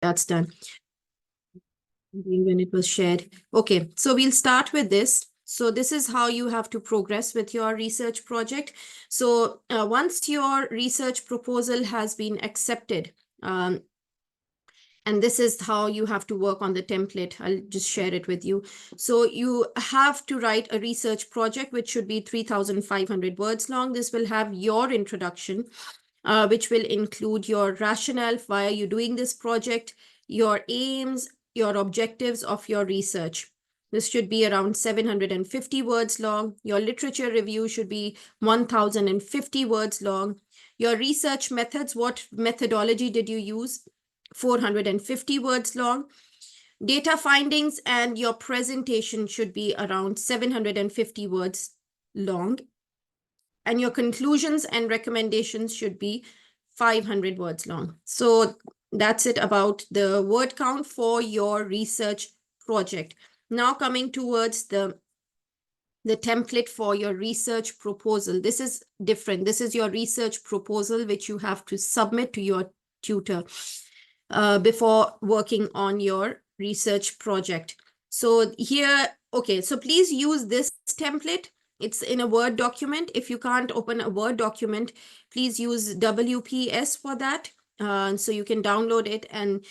that's done. When it was shared. Okay, so we'll start with this. So this is how you have to progress with your research project. So once your research proposal has been accepted, and this is how you have to work on the template. I'll just share it with you. So you have to write a research project, which should be 3,500 words long. This will have your introduction, which will include your rationale, why are you doing this project, your aims, your objectives of your research. This should be around 750 words long. Your literature review should be 1,050 words long. Your research methods, what methodology did you use? 450 words long. Data findings and your presentation should be around 750 words long. And your conclusions and recommendations should be 500 words long. So that's it about the word count for your research project. Now coming towards the template for your research proposal. This is different. This is your research proposal, which you have to submit to your tutor before working on your research project. So here, okay, so please use this template. It's in a Word document. If you can't open a Word document, please use WPS for that. So you can download it, and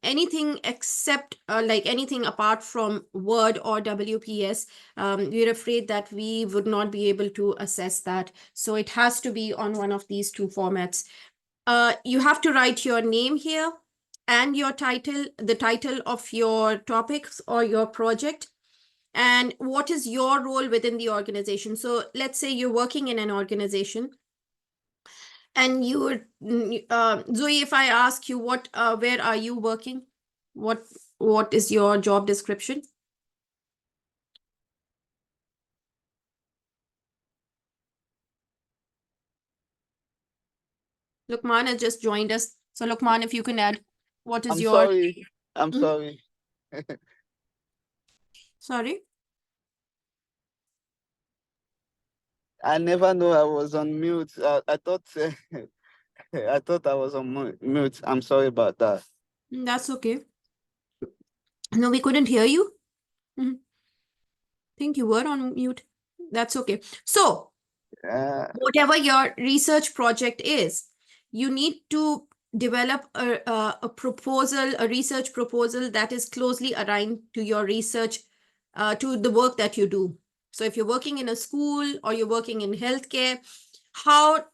anything except like anything apart from Word or WPS, we're afraid that we would not be able to assess that. So it has to be on one of these two formats. You have to write your name here and your title, the title of your topics or your project, and what is your role within the organization. So let's say you're working in an organization, and you, Zoe, if I ask you where are you working? What is your job description? Lukman has just joined us. So Lukman, if you can add, what is your... Sorry. I'm sorry. Sorry? I never know I was on mute. I thought I thought I was on mute. I'm sorry about that. That's okay. No, we couldn't hear you. I think you were on mute. That's okay. So whatever your research project is, you need to develop a proposal, a research proposal that is closely aligned to your research, to the work that you do. So if you're working in a school or you're working in healthcare, how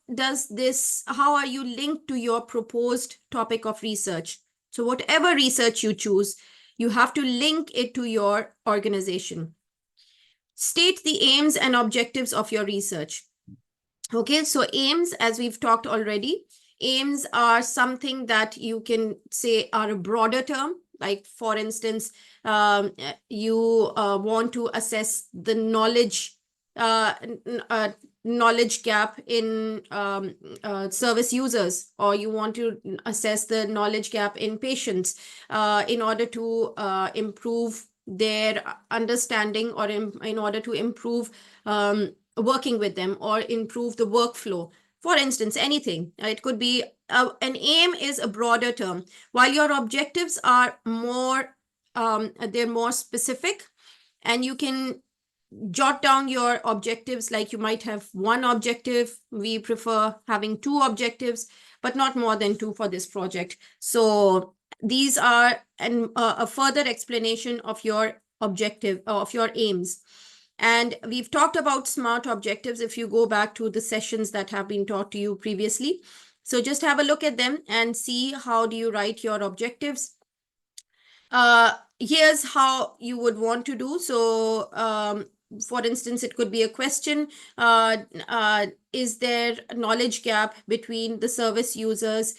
are you linked to your proposed topic of research? So whatever research you choose, you have to link it to your organization. State the aims and objectives of your research. Okay, so aims, as we've talked already, aims are something that you can say are a broader term. Like, for instance, you want to assess the knowledge gap in service users, or you want to assess the knowledge gap in patients in order to improve their understanding, or in order to improve working with them, or improve the workflow. For instance, anything. It could be an aim is a broader term, while your objectives are more, they're more specific, and you can jot down your objectives. Like, you might have one objective. We prefer having two objectives, but not more than two for this project. So these are a further explanation of your objective, of your aims. And we've talked about SMART objectives if you go back to the sessions that have been taught to you previously. So just have a look at them and see how do you write your objectives. Here's how you would want to do. So for instance, it could be a question. Is there a knowledge gap between the service users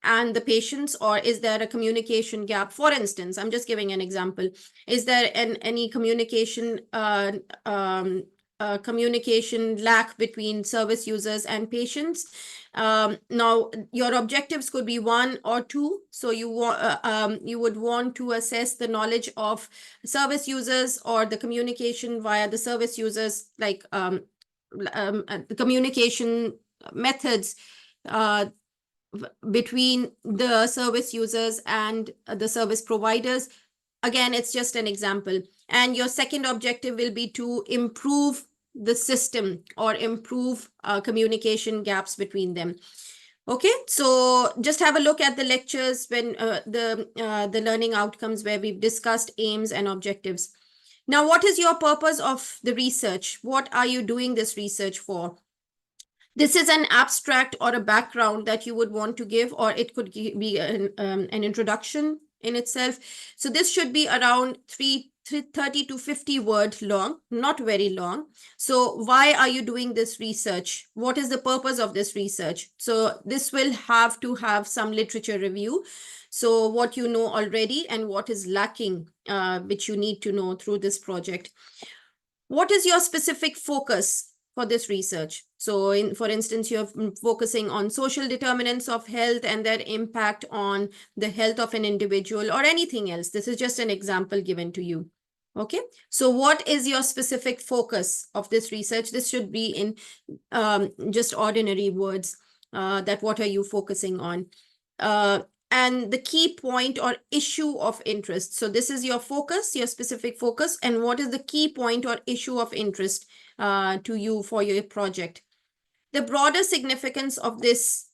and the patients, or is there a communication gap? For instance, I'm just giving an example. Is there any communication communication lack between service users and patients? Now, your objectives could be one or two. So you would want to assess the knowledge of service users, or the communication via the service users, like the communication methods between the service users and the service providers. Again, it's just an example. And your second objective will be to improve the system or improve communication gaps between them. Okay, so just have a look at the lectures when the learning outcomes where we've discussed aims and objectives. Now, what is your purpose of the research? What are you doing this research for? This is an abstract or a background that you would want to give, or it could be an introduction in itself. So this should be around 30 to 50 word long, not very long. So why are you doing this research? What is the purpose of this research? So this will have to have some literature review. So what you know already and what is lacking, which you need to know through this project. What is your specific focus for this research? So for instance, you're focusing on social determinants of health and their impact on the health of an individual or anything else. This is just an example given to you. Okay, so what is your specific focus of this research? This should be in just ordinary words, that what are you focusing on? And the key point or issue of interest. So this is your focus, your specific focus, and what is the key point or issue of interest to you for your project. The broader significance of this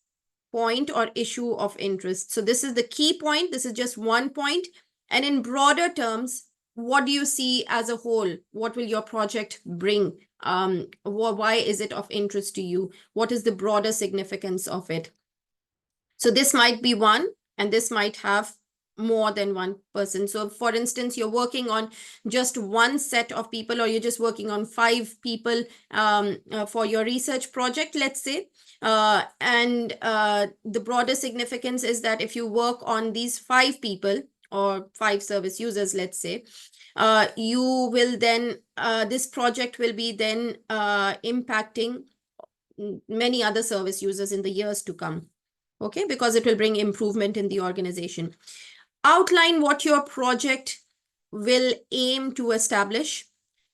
point or issue of interest. So this is the key point. This is just one point. And in broader terms, what do you see as a whole? What will your project bring? Why is it of interest to you? What is the broader significance of it? So this might be one, and this might have more than one person. So for instance, you're working on just one set of people, or you're just working on 5 people for your research project, let's say. And the broader significance is that if you work on these 5 people or 5 service users, let's say, you will then, this project will be then impacting many other service users in the years to come. Okay, because it will bring improvement in the organization. Outline what your project will aim to establish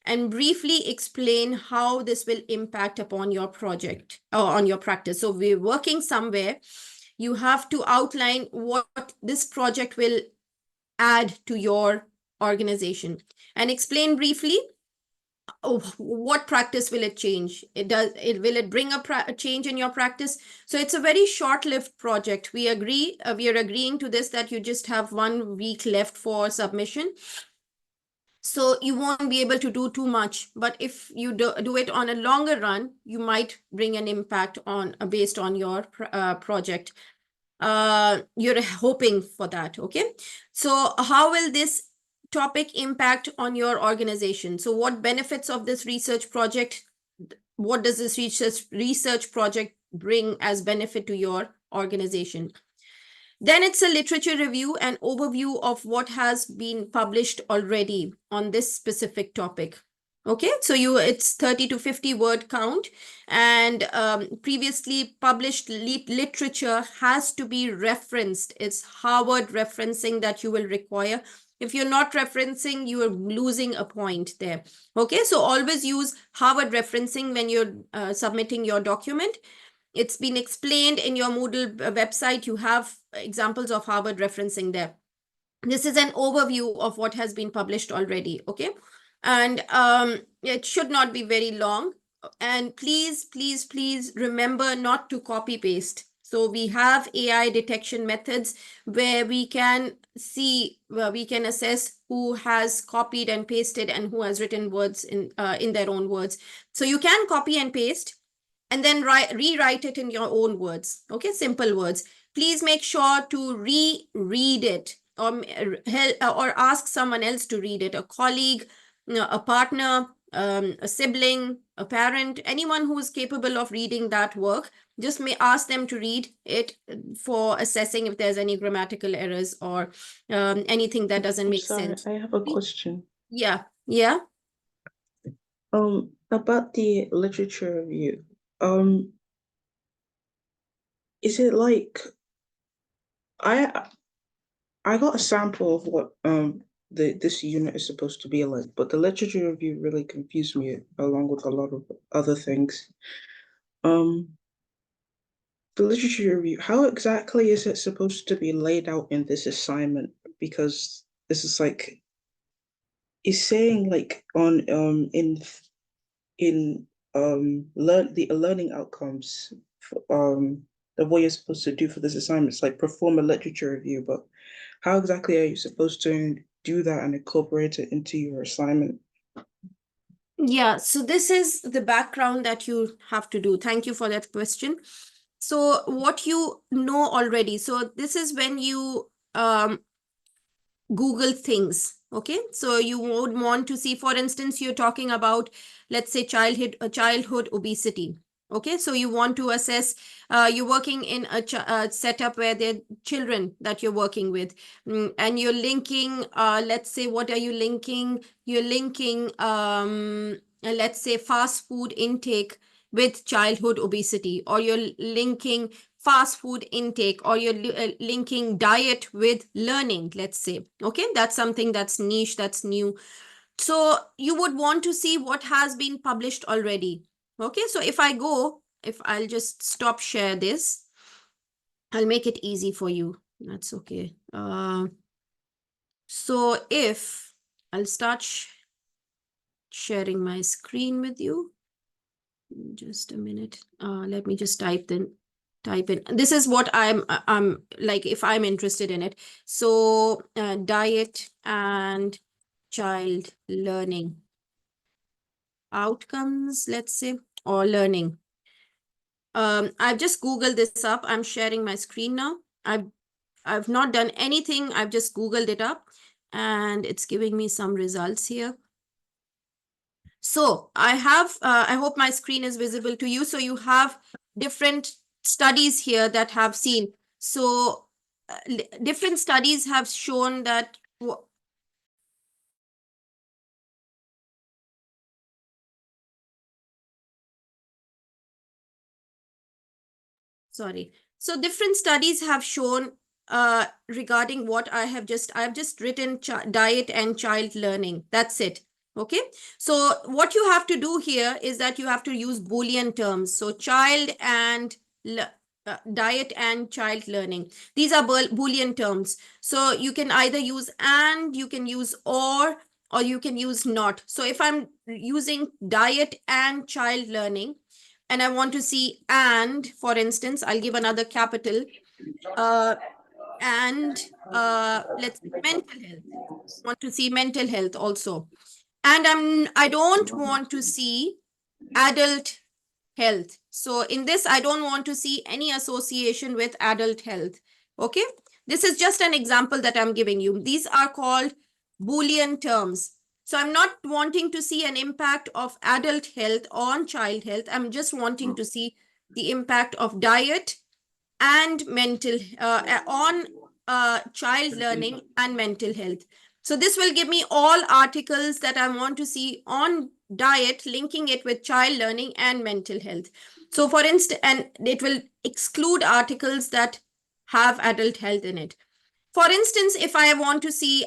and briefly explain how this will impact upon your project or on your practice. So we're working somewhere. You have to outline what this project will add to your organization and explain briefly what practice will it change. Will it bring a change in your practice? So it's a very short-lived project. We are agreeing to this, that you just have 1 week left for submission. So you won't be able to do too much, but if you do it on a longer run, you might bring an impact on based on your project. You're hoping for that. Okay, so how will this topic impact on your organization? So what benefits of this research project? What does this research project bring as benefit to your organization? Then it's a literature review and overview of what has been published already on this specific topic. Okay, so it's 30 to 50 word count, and previously published literature has to be referenced. It's Harvard referencing that you will require. If you're not referencing, you are losing a point there. Okay, so always use Harvard referencing when you're submitting your document. It's been explained in your Moodle website. You have examples of Harvard referencing there. This is an overview of what has been published already, okay? And it should not be very long. And please, please, please remember not to copy paste. So we have AI detection methods where we can see, we can assess who has copied and pasted and who has written words in their own words. So you can copy and paste and then rewrite it in your own words, okay? Simple words. Please make sure to reread it, or ask someone else to read it, a colleague, a partner, a sibling, a parent, anyone who is capable of reading that work. Just may ask them to read it for assessing if there's any grammatical errors or anything that doesn't make sense. I have a question. Yeah. About the literature review. Is it like I got a sample of what this unit is supposed to be like, but the literature review really confused me along with a lot of other things. the literature review, how exactly is it supposed to be laid out in this assignment? Because this is like, it's saying like on the learning outcomes of what you're supposed to do for this assignment. It's like perform a literature review, but how exactly are you supposed to do that and incorporate it into your assignment? Yeah, so this is the background that you have to do. Thank you for that question. So what you know already, so this is when you Google things, okay? So you would want to see, for instance, you're talking about, let's say, childhood obesity. Okay, so you want to assess, you're working in a setup where there are children that you're working with, and you're linking, let's say, what are you linking? You're linking, let's say, fast food intake with childhood obesity, or you're linking fast food intake, or you're linking diet with learning, let's say. Okay, that's something that's niche, that's new. So you would want to see what has been published already. Okay, so if I'll just stop share this, I'll make it easy for you. That's okay. So if I'll start sharing my screen with you. Just a minute. Let me just type in. This is what I'm like, if I'm interested in it. So diet and child learning outcomes, let's say, or learning. I've just Googled this up. I'm sharing my screen now. I've not done anything. I've just Googled it up and it's giving me some results here. So I hope my screen is visible to you. So you have different studies here that have seen. So different studies have shown that. Sorry. So different studies have shown regarding what I've just written diet and child learning. That's it. Okay. So what you have to do here is that you have to use Boolean terms. So child and diet and child learning. These are Boolean terms. So you can either use and, you can use or you can use not. So if I'm using diet and child learning, and I want to see and, for instance, I'll give another capital, and let's say mental health. Want to see mental health also. And I don't want to see adult health. So in this, I don't want to see any association with adult health. Okay. This is just an example that I'm giving you. These are called Boolean terms. So I'm not wanting to see an impact of adult health on child health. I'm just wanting to see the impact of diet and mental on child learning and mental health. So this will give me all articles that I want to see on diet, linking it with child learning and mental health. So for instance, and it will exclude articles that have adult health in it. For instance, if I want to see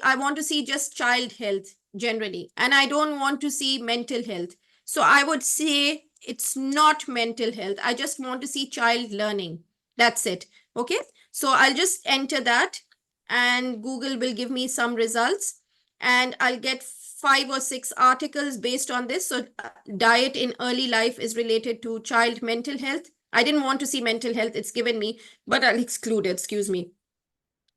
just child health generally, and I don't want to see mental health. So I would say it's not mental health. I just want to see child learning. That's it. Okay. So I'll just enter that and Google will give me some results and I'll get 5 or 6 articles based on this. So diet in early life is related to child mental health. I didn't want to see mental health. It's given me, but I'll exclude it. Excuse me.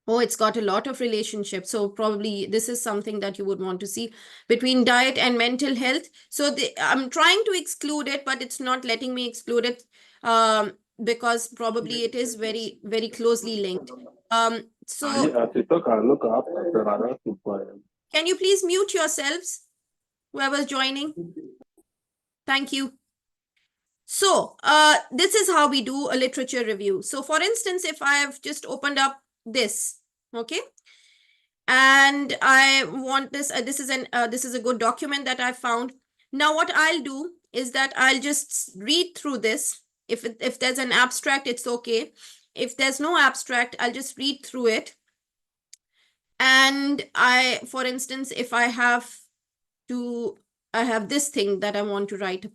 Oh, it's got a lot of relationships. So probably this is something that you would want to see between diet and mental health. So I'm trying to exclude it, but it's not letting me exclude it because probably it is very, very closely linked. So can you please mute yourselves, whoever's joining? Thank you. So this is how we do a literature review. So for instance, if I have just opened up this, okay, and I want this, this is a good document that I found. Now what I'll do is that I'll just read through this. If there's an abstract, it's okay. If there's no abstract, I'll just read through it. And for instance, if I have this thing that I want to write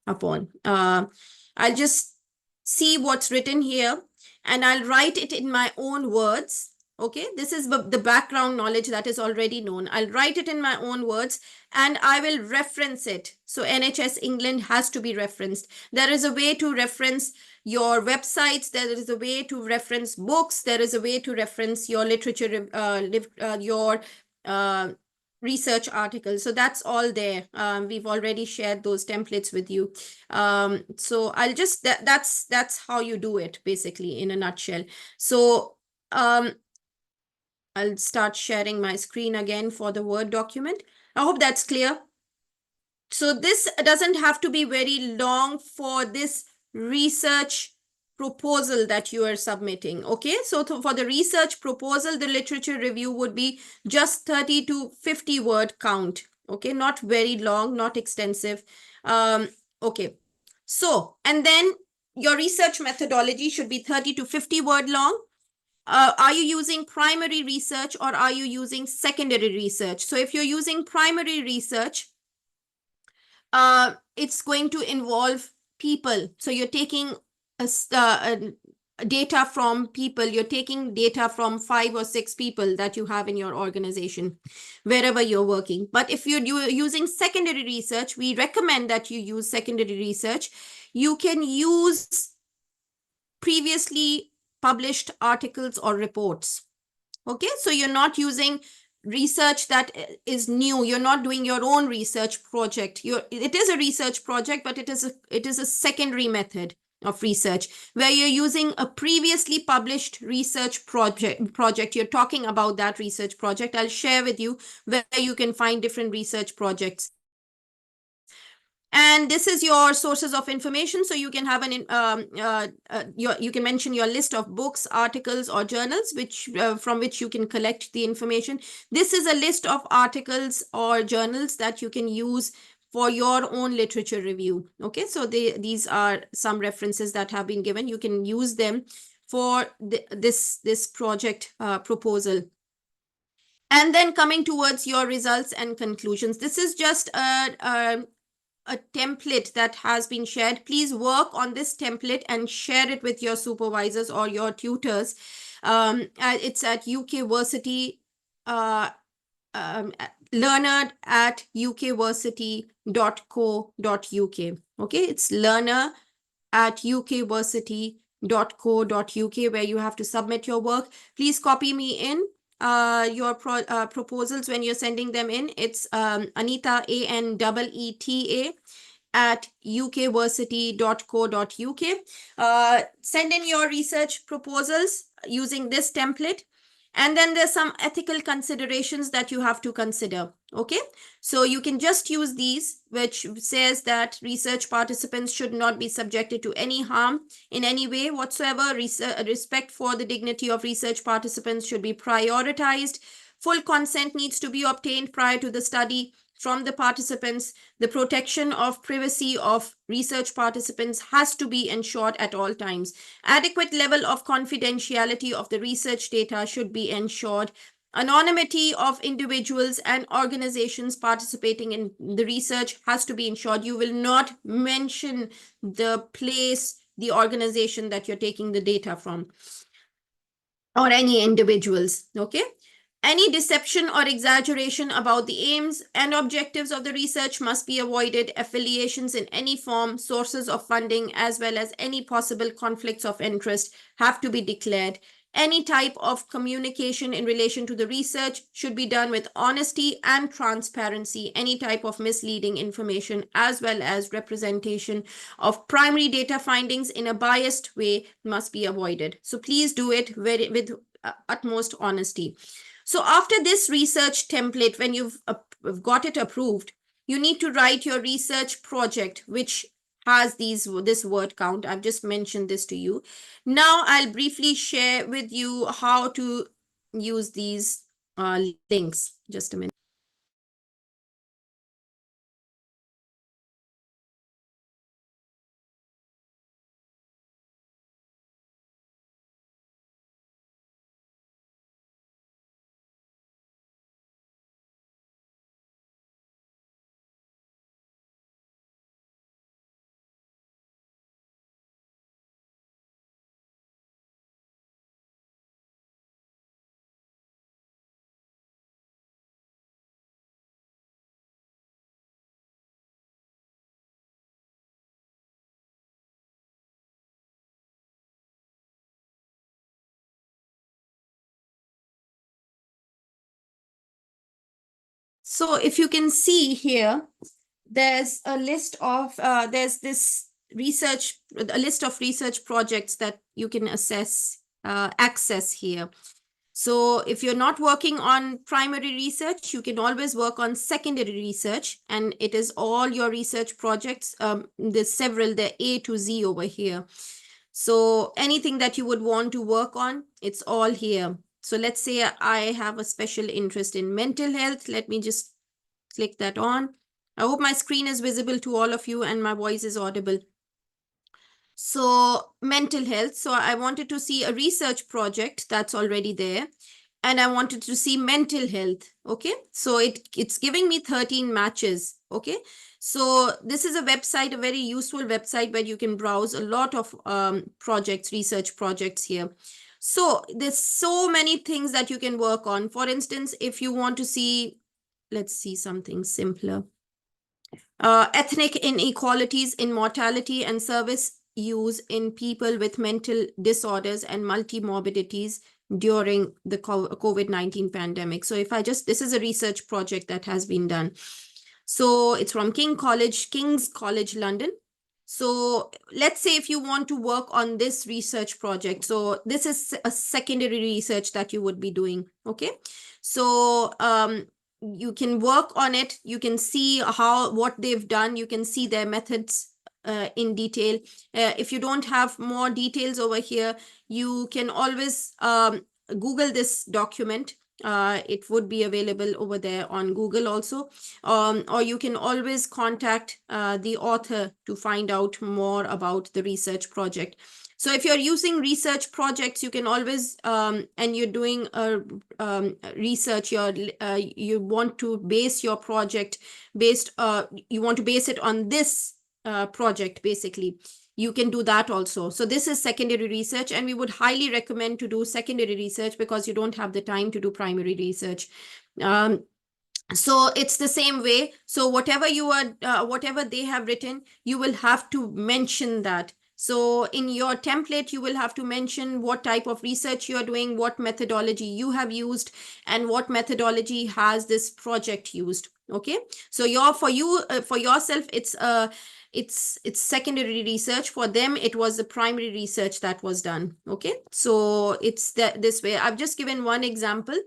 upon. I'll just see what's written here. and I'll write it in my own words. Okay, this is the background knowledge that is already known. I'll write it in my own words and I will reference it. So NHS England has to be referenced. There is a way to reference your websites. There is a way to reference books. There is a way to reference your literature, your research articles. So that's all there. We've already shared those templates with you. So I'll just, that's how you do it basically in a nutshell. So I'll start sharing my screen again for the Word document. I hope that's clear. So this doesn't have to be very long for this research proposal that you are submitting. Okay, so for the research proposal, the literature review would be just 30 to 50 word count. Okay, not very long, not extensive. Okay, so, and then your research methodology should be 30 to 50 word long. Are you using primary research or are you using secondary research? So if you're using primary research, it's going to involve people. So you're taking data from people. You're taking data from 5 or 6 people that you have in your organization, wherever you're working. But if you're using secondary research, we recommend that you use secondary research. You can use previously published articles or reports. Okay, so you're not using research that is new. You're not doing your own research project. It is a research project, but it is a secondary method of research where you're using a previously published research project. You're talking about that research project. I'll share with you where you can find different research projects. And this is your sources of information. So you can have you can mention your list of books, articles, or journals, from which you can collect the information. This is a list of articles or journals that you can use for your own literature review. Okay, so these are some references that have been given. You can use them for this project proposal. And then coming towards your results and conclusions, this is just a template that has been shared. Please work on this template and share it with your supervisors or your tutors. It's at Versity, learner@ukversity.co.uk. Okay, it's learner@ukversity.co.uk where you have to submit your work. Please copy me in your proposals when you're sending them in. It's Anita, ANEETA, at ukversity.co.uk. Send in your research proposals using this template. And then there's some ethical considerations that you have to consider. Okay, so you can just use these, which says that research participants should not be subjected to any harm in any way whatsoever. Respect for the dignity of research participants should be prioritized. Full consent needs to be obtained prior to the study from the participants. The protection of privacy of research participants has to be ensured at all times. Adequate level of confidentiality of the research data should be ensured. Anonymity of individuals and organizations participating in the research has to be ensured. You will not mention the place, the organization that you're taking the data from, or any individuals. Okay. Any deception or exaggeration about the aims and objectives of the research must be avoided. Affiliations in any form, sources of funding, as well as any possible conflicts of interest have to be declared. Any type of communication in relation to the research should be done with honesty and transparency. Any type of misleading information, as well as representation of primary data findings in a biased way, must be avoided. So please do it with utmost honesty. So after this research template, when you've got it approved, you need to write your research project, which has this word count. I've just mentioned this to you. Now I'll briefly share with you how to use these links. Just a minute. So if you can see here, there's a list of, there's this research, a list of research projects that you can access here. So if you're not working on primary research, you can always work on secondary research, and it is all your research projects. There's several, they're A to Z over here. So anything that you would want to work on, it's all here. So let's say I have a special interest in mental health. Let me just click that on. I hope my screen is visible to all of you and my voice is audible. So mental health. So I wanted to see a research project that's already there. And I wanted to see mental health. Okay. So it's giving me 13 matches. Okay. So this is a website, a very useful website where you can browse a lot of projects, research projects here. So there's so many things that you can work on. For instance, if you want to see, let's see something simpler. Ethnic inequalities in mortality and service use in people with mental disorders and multimorbidities during the COVID-19 pandemic. So if I just, this is a research project that has been done. So it's from King's College London. So let's say if you want to work on this research project, so this is a secondary research that you would be doing, okay? So you can work on it. You can see what they've done. You can see their methods in detail. If you don't have more details over here, you can always Google this document. It would be available over there on Google also. Or you can always contact the author to find out more about the research project. So if you're using research projects, you can always, and you're doing a research, you want to base your project you want to base it on this project, basically. You can do that also. So this is secondary research, and we would highly recommend to do secondary research because you don't have the time to do primary research. So it's the same way. So whatever whatever they have written, you will have to mention that. So in your template, you will have to mention what type of research you are doing, what methodology you have used, and what methodology has this project used. Okay. So for yourself, it's secondary research. For them, it was the primary research that was done. Okay. So it's this way. I've just given one example.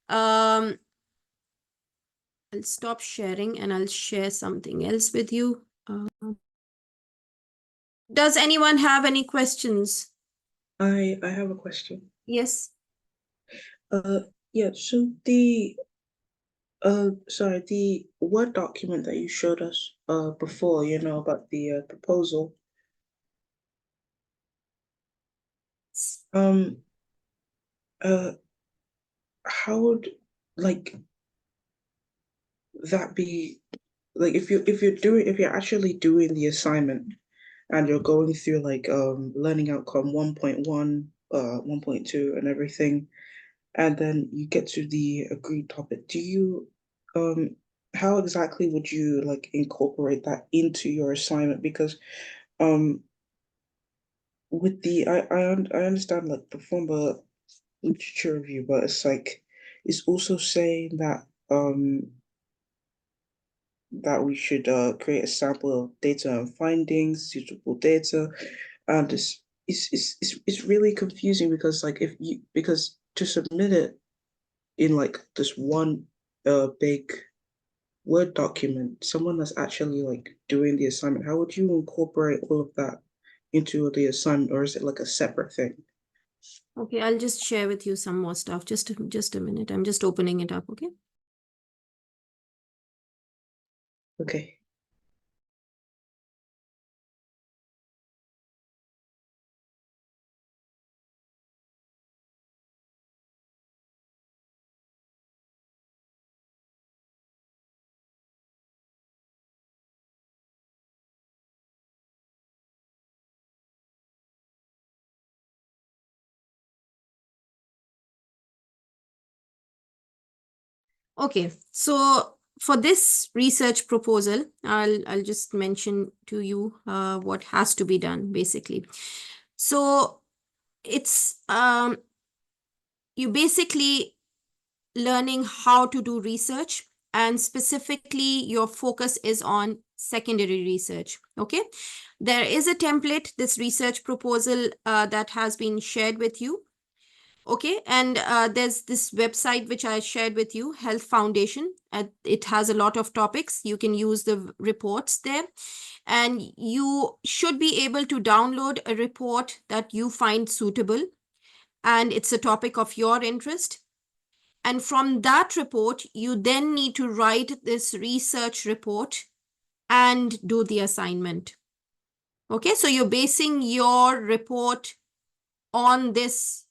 I'll stop sharing and I'll share something else with you. Does anyone have any questions? I have a question. Yes. Yeah, so the Word document that you showed us before, about the proposal. How would that be, like, if you're actually doing the assignment and you're going through learning outcome 1.1, 1.2 and everything, and then you get to the agreed topic, do you how exactly would you incorporate that into your assignment? Because with the I understand the former literature review, but it's also saying that that we should create a sample of data and findings, suitable data, and it's really confusing because because to submit it in this one big Word document, someone that's actually doing the assignment, how would you incorporate all of that into the assignment, or is it a separate thing? Okay, I'll just share with you some more stuff. Just a minute. I'm just opening it up, okay? Okay. Okay, so for this research proposal, I'll just mention to you what has to be done, basically. So it's you basically learning how to do research. and specifically your focus is on secondary research. Okay, there is a template, this research proposal that has been shared with you. Okay, and there's this website which I shared with you, Health Foundation. It has a lot of topics. You can use the reports there, and you should be able to download a report that you find suitable, and it's a topic of your interest. And from that report, you then need to write this research report and do the assignment. Okay, so you're basing your report on this,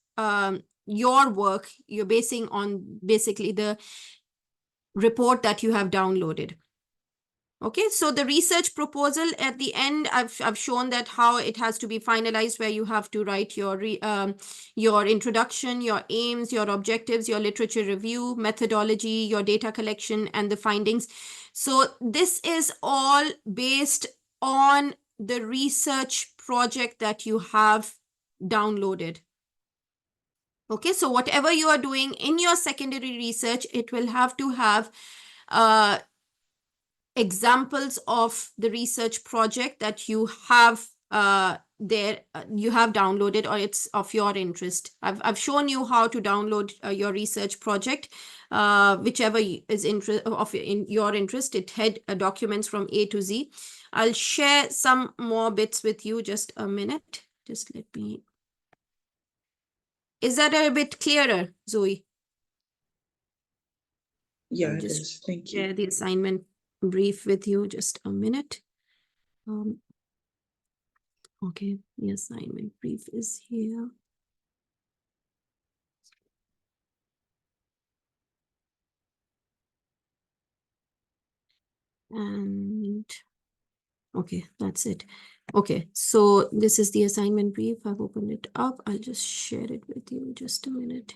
your work, you're basing on basically the report that you have downloaded. Okay, so the research proposal at the end, I've shown that how it has to be finalized, where you have to write your introduction, your aims, your objectives, your literature review, methodology, your data collection, and the findings. So this is all based on the research project that you have downloaded. Okay, so whatever you are doing in your secondary research, it will have to have examples of the research project that you have you have downloaded, or it's of your interest. I've shown you how to download your research project, whichever is in your interest. It had documents from A to Z. I'll share some more bits with you. Just a minute. Just let me. Is that a bit clearer, Zoe? Yeah, I'll it just is. Thank you. share the assignment brief with you. Just a minute. Okay, the assignment brief is here. And okay, that's it. Okay, so this is the assignment brief. I've opened it up. I'll just share it with you. Just a minute.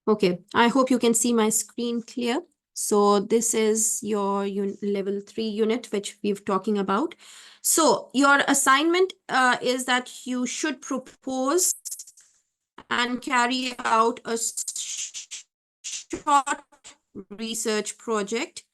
Okay, I hope you can see my screen clear. So this is your level 3 unit, which we've talking about. So your assignment is that you should propose and carry out a short research project,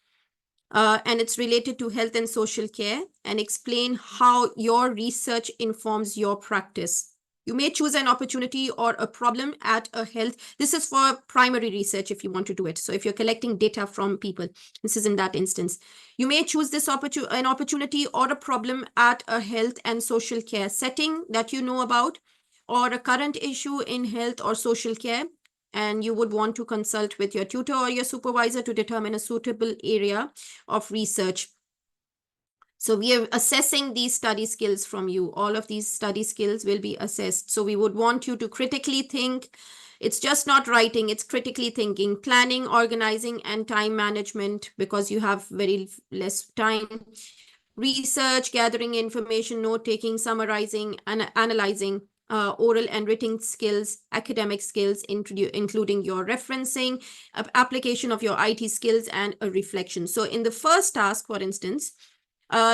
and it's related to health and social care, and explain how your research informs your practice. You may choose an opportunity or a problem at a health. This is for primary research if you want to do it. So if you're collecting data from people, this is in that instance. You may choose this an opportunity or a problem at a health and social care setting that you know about, or a current issue in health or social care, and you would want to consult with your tutor or your supervisor to determine a suitable area of research. So we are assessing these study skills from you. All of these study skills will be assessed. So we would want you to critically think. It's just not writing, it's critically thinking, planning, organizing, and time management, because you have very less time. Research, gathering information, note-taking, summarizing, and analyzing, oral and written skills, academic skills, including your referencing, application of your IT skills, and a reflection. So in the first task, for instance,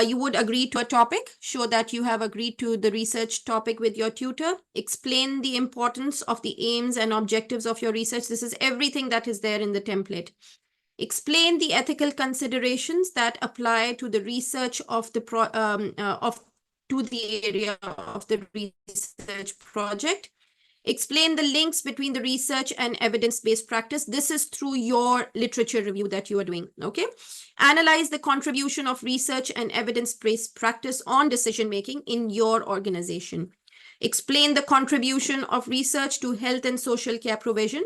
you would agree to a topic, show that you have agreed to the research topic with your tutor, explain the importance of the aims and objectives of your research. This is everything that is there in the template. Explain the ethical considerations that apply to the research of the to the area of the research project. Explain the links between the research and evidence-based practice. This is through your literature review that you are doing, okay? Analyze the contribution of research and evidence-based practice on decision-making in your organization. Explain the contribution of research to health and social care provision.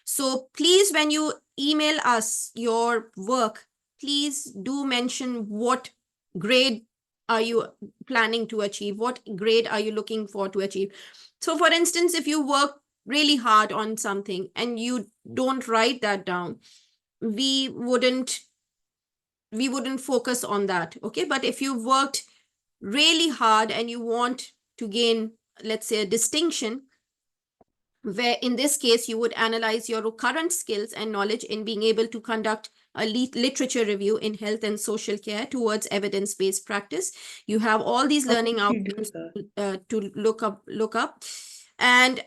So please, when you email us your work, please do mention what grade are you planning to achieve? What grade are you looking for to achieve? So for instance, if you work really hard on something and you don't write that down, we wouldn't focus on that, okay? But if you worked really hard and you want to gain, let's say, a distinction, where in this case, you would analyze your current skills and knowledge in being able to conduct a literature review in health and social care towards evidence-based practice. You have all these learning outcomes to look up. and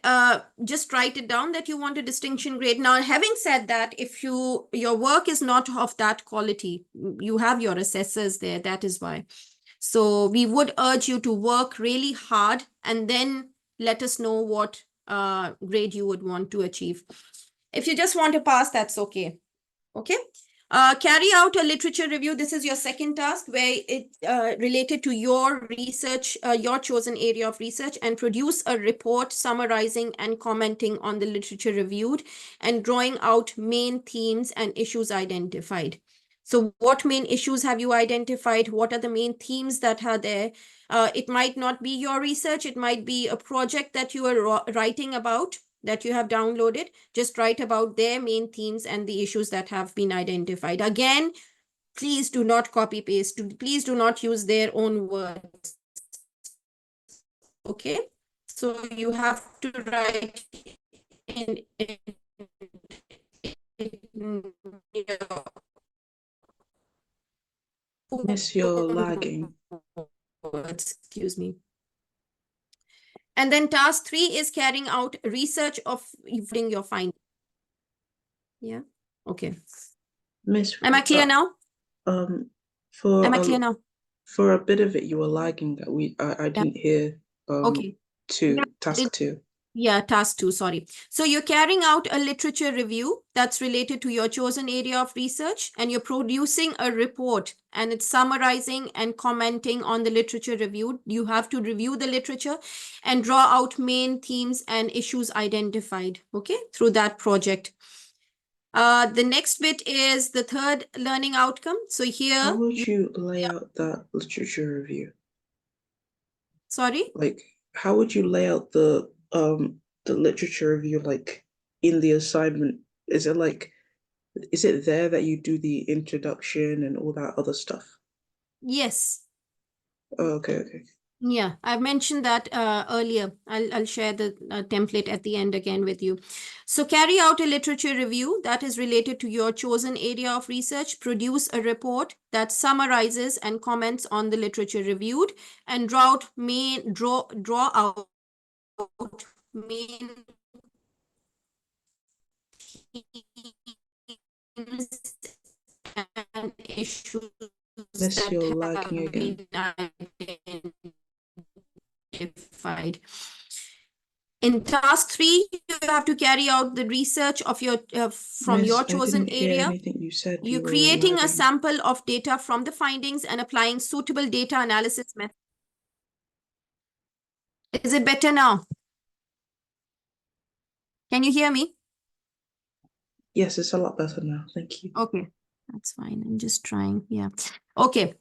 just write it down that you want a distinction grade. Now, having said that, if your work is not of that quality, you have your assessors there, that is why. So we would urge you to work really hard and then let us know what grade you would want to achieve. If you just want to pass, that's okay. Okay. Carry out a literature review. This is your second task, where it related to your research, your chosen area of research, and produce a report summarizing and commenting on the literature reviewed and drawing out main themes and issues identified. So what main issues have you identified? What are the main themes that are there? It might not be your research. It might be a project that you are writing about, that you have downloaded. Just write about their main themes and the issues that have been identified. Again, please do not copy paste. Please do not use their own words. Okay, so you have to write in Miss, you're lagging. words, excuse me. And then task 3 is carrying out research of your findings. Yeah. Okay. Miss, Am I clear now? For Am I clear now? For a bit of it, you were lagging. That I didn't hear. Okay. Task 2. Yeah, task 2, sorry. So you're carrying out a literature review that's related to your chosen area of research, and you're producing a report, and it's summarizing and commenting on the literature reviewed. You have to review the literature and draw out main themes and issues identified, okay, through that project. The next bit is the third learning outcome. So here, how would you lay out that literature review? Sorry? Like, how would you lay out the literature review, like, in the assignment? Is it there that you do the introduction and all that other stuff? Yes. Oh, okay. Yeah, I've mentioned that earlier. I'll share the template at the end again with you. So carry out a literature review that is related to your chosen area of research. Produce a report that summarizes and comments on the literature reviewed, and draw out main themes and issues Miss, that you're have lagging again. been identified. In task 3, you have to carry out the research of your from Miss, your chosen I didn't hear area. anything you said. You're You were creating a lagging. sample of data from the findings and applying suitable data analysis methods. Is it better now? Can you hear me? Yes, it's a lot better now. Thank you. Okay, that's fine. I'm just trying. Yeah. Okay.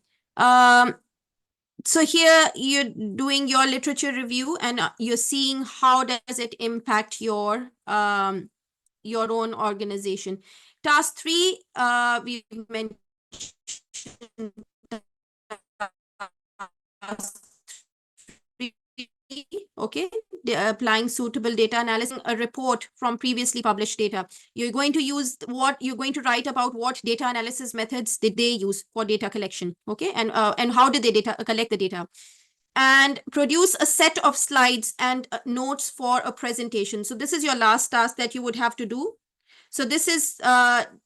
So here you're doing your literature review, and you're seeing how does it impact your own organization. Task 3, we mentioned okay, applying suitable data analysis, a report from previously published data. You're going to write about what data analysis methods did they use for data collection, okay, and how did they collect the data, and produce a set of slides and notes for a presentation. So this is your last task that you would have to do. So this is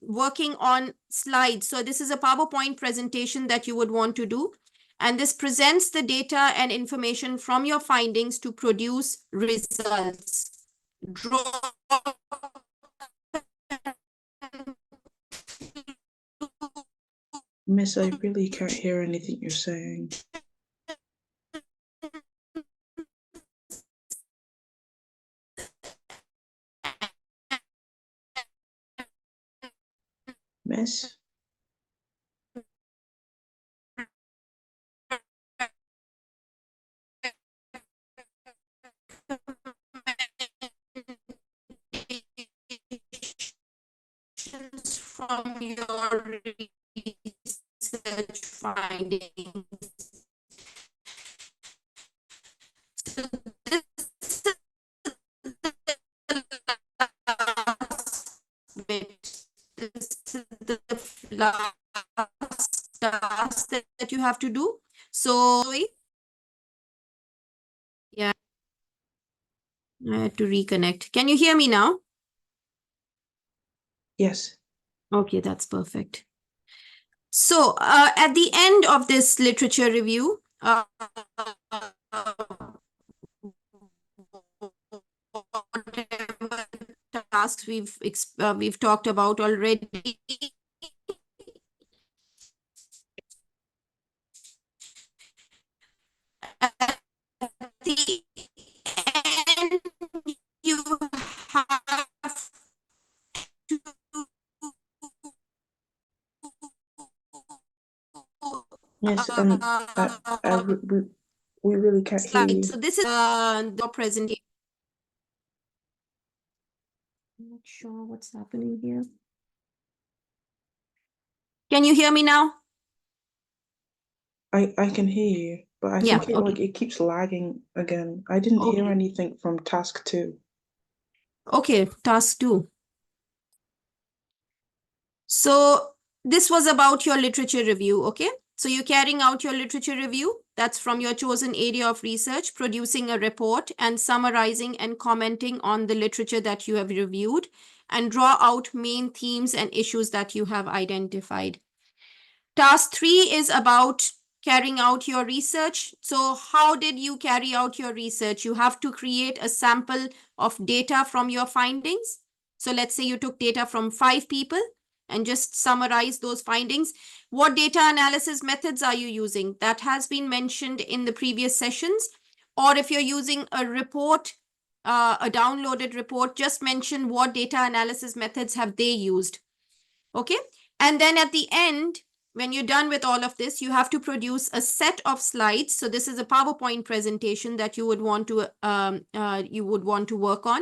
working on slides. So this is a PowerPoint presentation that you would want to do. And this presents the data and information from your findings to produce results. Miss, I really can't hear anything you're saying. Miss? From your research findings. So this is the last task that you have to do. So yeah. I had to reconnect. Can you hear me now? Yes. Okay, that's perfect. So at the end of this literature review, whatever tasks we've talked about already, at the end you have to Yes. We really can't hear slide. you. So this is the presentation. I'm not sure what's happening here. Can you hear me now? I can hear you, but I Yeah, think it okay. it keeps lagging again. I didn't hear Okay. anything from task 2. Okay, task 2. So this was about your literature review, okay? So you're carrying out your literature review. That's from your chosen area of research, producing a report and summarizing and commenting on the literature that you have reviewed, and draw out main themes and issues that you have identified. Task 3 is about carrying out your research. So how did you carry out your research? You have to create a sample of data from your findings. So let's say you took data from 5 people and just summarize those findings. What data analysis methods are you using? That has been mentioned in the previous sessions. Or if you're using a report, a downloaded report, just mention what data analysis methods have they used. Okay. And then at the end, when you're done with all of this, you have to produce a set of slides. So this is a PowerPoint presentation that you would want to work on,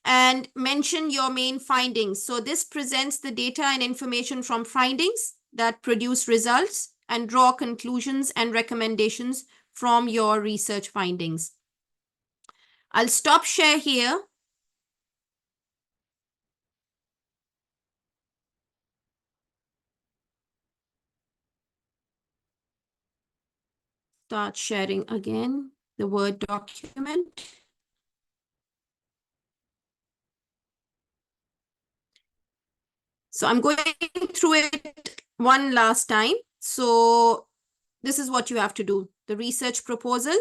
and mention your main findings. So this presents the data and information from findings that produce results, and draw conclusions and recommendations from your research findings. I'll stop share here. Start sharing again the Word document. So I'm going through it one last time. So this is what you have to do. The research proposal.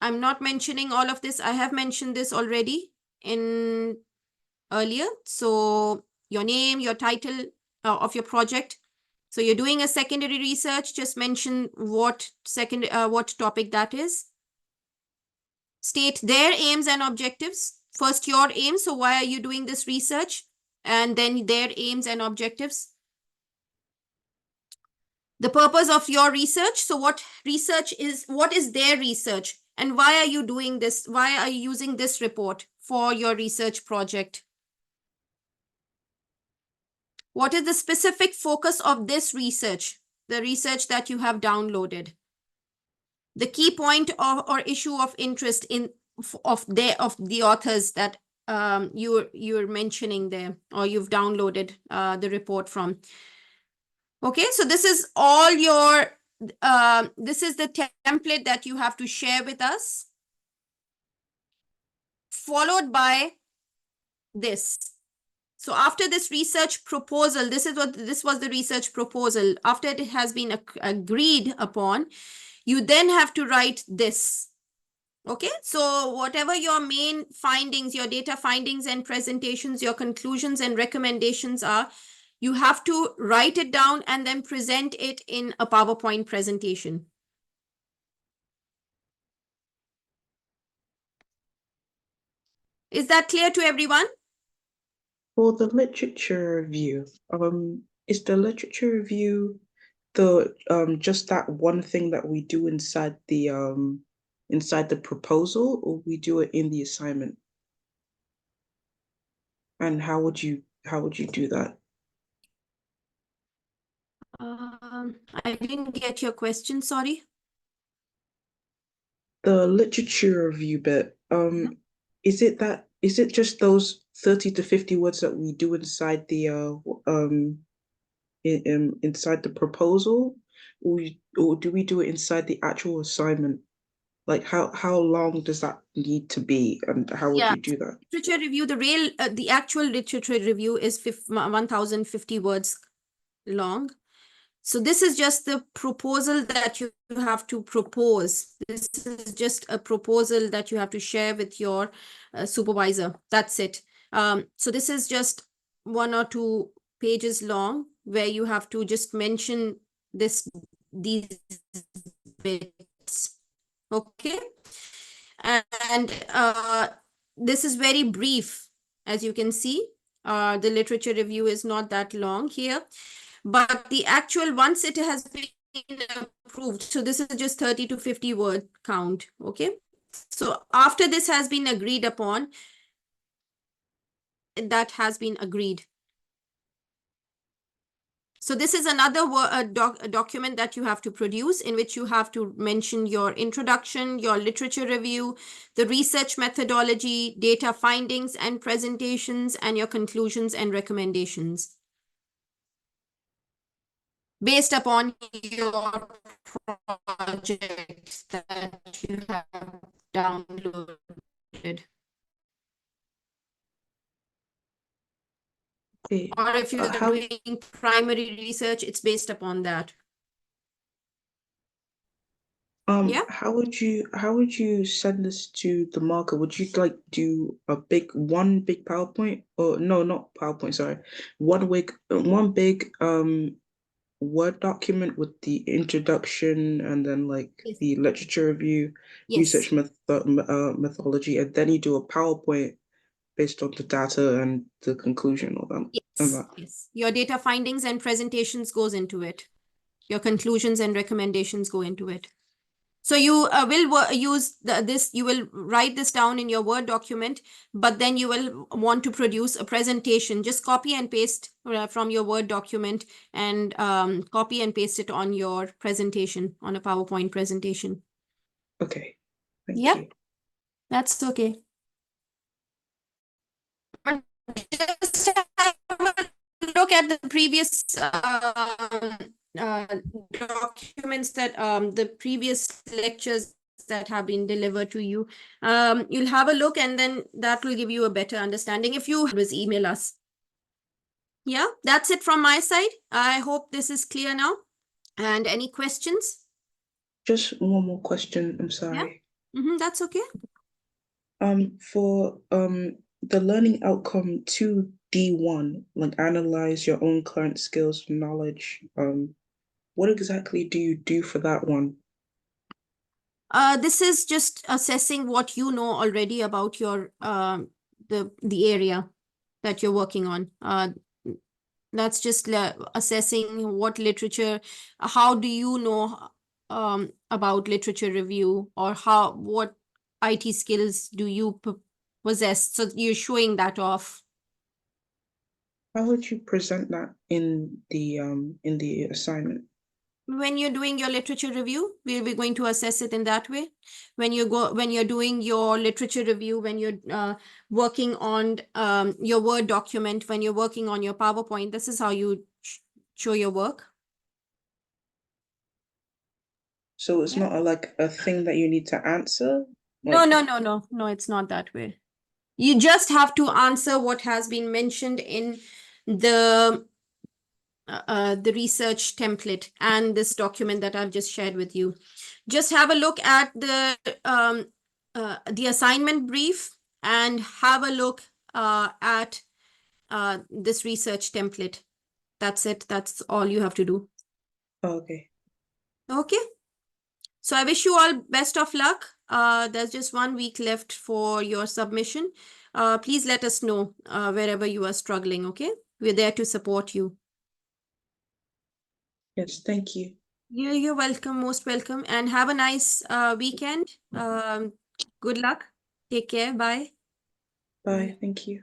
I'm not mentioning all of this. I have mentioned this already in earlier. So your name, your title of your project. So you're doing a secondary research, just mention what topic that is. State their aims and objectives. First your aims, so why are you doing this research? And then their aims and objectives. The purpose of your research. So what is their research, and why are you doing this? Why are you using this report for your research project? What is the specific focus of this research, the research that you have downloaded? The key point or issue of interest of the authors that you're mentioning there, or you've downloaded the report from. Okay, so this is all your this is the template that you have to share with us, followed by this. So after this research proposal, this was the research proposal. After it has been agreed upon, you then have to write this. Okay, so whatever your main findings, your data findings and presentations, your conclusions and recommendations are, you have to write it down and then present it in a PowerPoint presentation. Is that clear to everyone? For the literature review, is the literature review the just that one thing that we do inside the proposal, or we do it in the assignment? And how would you do that? I didn't get your question, sorry. The literature review bit, is it just those 30 to 50 words that we do inside the inside the proposal, or do we do it inside the actual assignment? Like how long does that need to be, and how would Yeah. you do that? Literature review, the actual literature review is 1050 words long. So this is just the proposal that you have to propose. This is just a proposal that you have to share with your supervisor. That's it. So this is just 1 or 2 pages long, where you have to just mention these bits. Okay. And this is very brief. As you can see, the literature review is not that long here. But the actual, once it has been approved, so this is just 30 to 50 word count, okay? So after this has been agreed upon, that has been agreed. So this is another document that you have to produce, in which you have to mention your introduction, your literature review, the research methodology, data findings and presentations, and your conclusions and recommendations, based upon your projects that you have downloaded. Okay. Or if you're How doing primary research, it's based upon that. Yeah. how would you send this to the marker? Would you like do one big PowerPoint, or no, not PowerPoint, sorry, one big Word document with the introduction, and then like Yes. the literature review, Yes. research methodology, and then you do a PowerPoint based on the data and the conclusion of them? Yes. Yes. Your data findings and presentations goes into it. Your conclusions and recommendations go into it. So you will use this, you will write this down in your Word document, but then you will want to produce a presentation. Just copy and paste from your Word document, and copy and paste it on your presentation, on a PowerPoint presentation. Okay, thank Yeah, you. that's okay. Just have a look at the previous documents, that the previous lectures that have been delivered to you. You'll have a look, and then that will give you a better understanding. If you always email us. Yeah, that's it from my side. I hope this is clear now. And any questions? Just one more question, I'm sorry. That's okay. For the learning outcome 2D1, like analyze your own current skills, knowledge, what exactly do you do for that one? This is just assessing what you know already about your the area that you're working on. That's just assessing what literature, how do you know about literature review, or what IT skills do you possess? So you're showing that off. How would you present that in the assignment? When you're doing your literature review, we'll be going to assess it in that way. When you're doing your literature review, when you're working on your Word document, when you're working on your PowerPoint, this is how you show your work. So it's not like a thing that you need to answer? No, it's not that way. You just have to answer what has been mentioned in the research template and this document that I've just shared with you. Just have a look at the assignment brief, and have a look at this research template. That's it. That's all you have to do. Okay. Okay. So I wish you all best of luck. There's just 1 week left for your submission. Please let us know wherever you are struggling, okay? We're there to support you. Yes, thank you. You're welcome, most welcome, and have a nice weekend. Good luck. Take care. Bye. Bye, thank you.